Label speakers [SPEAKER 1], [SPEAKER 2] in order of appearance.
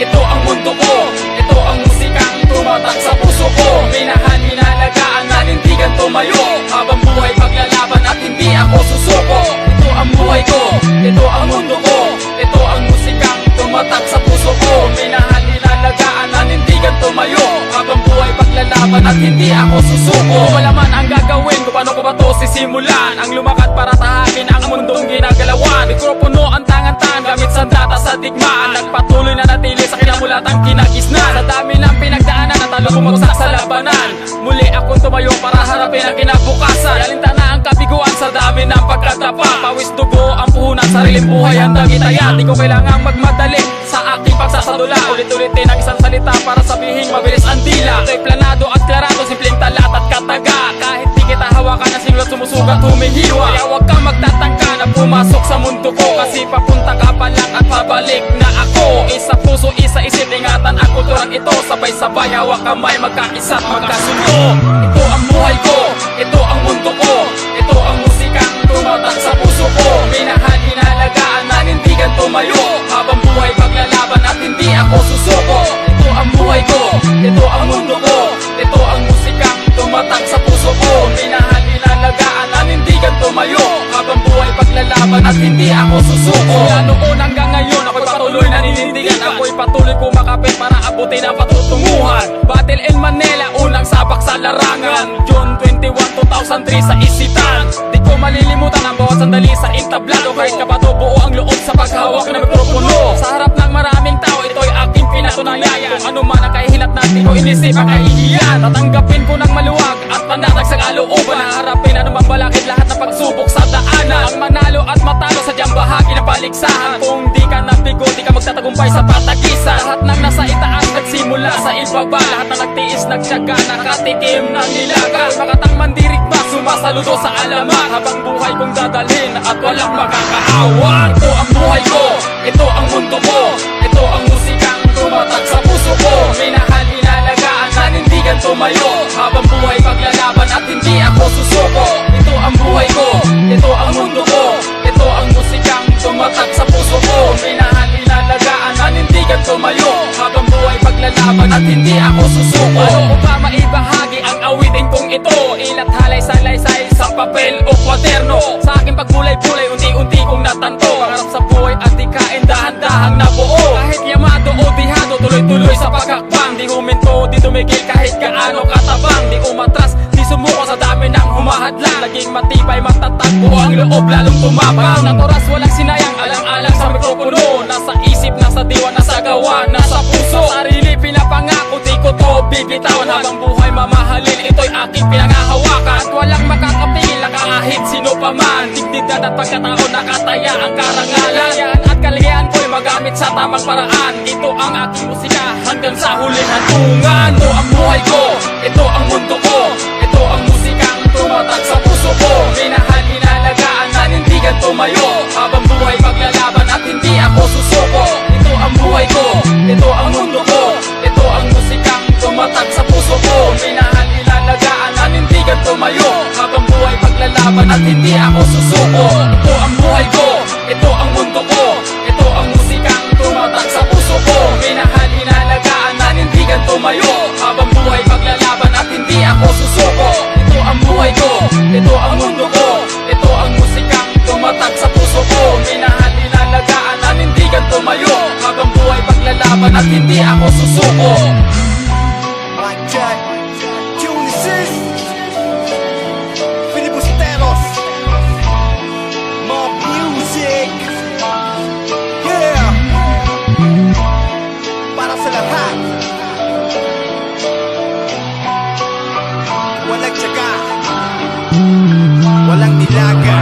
[SPEAKER 1] Ito ang mundo ko, ito ang musikang tumatak sa puso ko. Minahal, minalagaan, nanindigan tumayo. Habang buhay paglalaban at hindi ako susuko. Ito ang buhay ko, ito ang mundo ko. Ito ang musikang tumatak sa puso ko. Minahal, minalagaan, nanindigan tumayo. Habang buhay paglalaban at hindi ako susuko. Wala man ang gagawin, kung paano ko ba to sisimulan. Ang lumakad para tahakin ang mundong ginagalawan. Mikropono ang tangan-tangan, gamit sandata sa digmaan. Nagpatuloy na natili sa kinamulatang kinagisnan. Sa dami ng pinagdaanan, natalo bumagsak sa labanan. Muli akong tumayo para harapin ang kinabukasan. Alintana ang kabiguan sa dami ng pagkatapa. Pawis dugo ang puhunan, sariling buhay handang itaya. Di ko kailangang magmadali sa aking pagsasadula. Ulit-ulitin ang isang salita para sabihin mabilis ang dila. Ito'y planado at klarado, simpleng talat at kataga. Kahit di kita hawakan ng sinulat, sumusugat, humihiwa. Kaya huwag kang magtatangka na pumasok sa mundo ko. Kasi papunta ka pa lang at pabalik na ako. Isa puso, isa isip, ingatan ang kulturang ito. Sabay-sabay, hawak kamay, magkaisa at magkasundo. Ito ang buhay ko, ito ang mundo ko. Ito ang musikang tumatak sa puso ko. Minahal, hinalagaan, nanindigan tumayo. Habang buhay paglalaban at hindi ako susuko. Ito ang buhay ko, ito ang mundo ko. Ito ang musikang tumatak sa puso ko. Minahal, hinalagaan, nanindigan tumayo. Habang buhay paglalaban at hindi ako susuko. Mula noon hanggang ngayon, ako'y patuloy na ninindigan. Ako'y patuloy kumakapit para abutin ang patutunguhan. Battle in Manila, unang sabak sa larangan. June 21, 2003 sa Isitan. Di ko malilimutan ang bawat sandali sa entablado. Kahit kabato, buo ang loob sa paghawak ng mikropono. Sa harap ng maraming tao, ito'y aking pinatunayan. Kung ano man ang kahihinat natin ko inisip ang kahihiyan. Tatanggapin ko ng maluwag at panatag sa kalooban. Naharapin anumang balakid, lahat ng pagsubok sa daanan. Ang manalo at matalo sa diyang bahagi ng paligsahan. Kung di ka nabigo, di ka magtatagumpay sa patagisan. Lahat ng nasa itaas nagsimula sa ibaba. Lahat ng nagtiis, nagtyaga, nakatikim ng nilaga. Makatang mandirigma, sumasaludo sa alamat. Habang buhay kong dadalhin at walang makakaawan. Ito ang buhay ko, ito ang mundo ko. Ito ang musikang tumatak sa puso ko. Minahal, hinalagaan, nanindigan tumayo. Habang buhay paglalaban at hindi ako susuko. Ito ang buhay ko, ito ang mundo ko. Ito ang musikang tumatak sa puso ko. Minahal, hinalagaan, nanindigan tumayo. Habang buhay paglalaban at hindi ako susuko. Ano ko pa maibahagi ang awitin kong ito? Ilat halay salaysay sa papel o kwaderno. Sa aking pagbulay-bulay, unti-unti kong natanto. Pangarap sa buhay at ikain, dahan-dahang nabuo. Kahit yamado o dihado, tuloy-tuloy sa pagkakbang. Di huminto, di tumigil kahit gaano katabang. Di umatras, di sumuko sa dami ng humahadlang. Naging matibay, matatag, buo ang loob lalong tumabang. Ng oras walang sinayang, alang-alang sa mikropono. Nasa isip, nasa diwa, nasa gawa, nasa puso. Sarili pinapangako, di ko to bibitawan. Habang buhay mamahalin, ito'y aking pinangahawakan. At walang makakapigil na kahit sino pa man. Dignidad at pagkataon, nakataya ang karangalan. Yan at kalihan ko'y magamit sa tamang paraan. Ito ang aking musika hanggang sa huling hantungan. Ito ang buhay ko, ito ang mundo ko. Ito ang musikang tumatak sa puso ko. Minahal, hinalagaan, nanindigan tumayo. Habang buhay paglalaban at hindi ako susuko. Ito ang buhay ko, ito ang mundo ko. Ito ang musikang tumatak sa puso ko. Minahal, hinalagaan, nanindigan tumayo. Habang buhay paglalaban at hindi ako susuko. Ito ang buhay ko, ito ang mundo ko. Ito ang musikang tumatak sa puso ko. Minahal, hinalagaan, nanindigan tumayo. Habang buhay paglalaban at hindi ako susuko. Ito ang buhay ko, ito ang mundo ko. Ito ang musikang tumatak sa puso ko. Minahal, hinalagaan, nanindigan tumayo. Habang buhay paglalaban at hindi ako susuko.
[SPEAKER 2] Mic check. Genesis. Filibusteros. Mob music. Yeah. Para sa lahat. Walang tiyaga. Walang nilaga.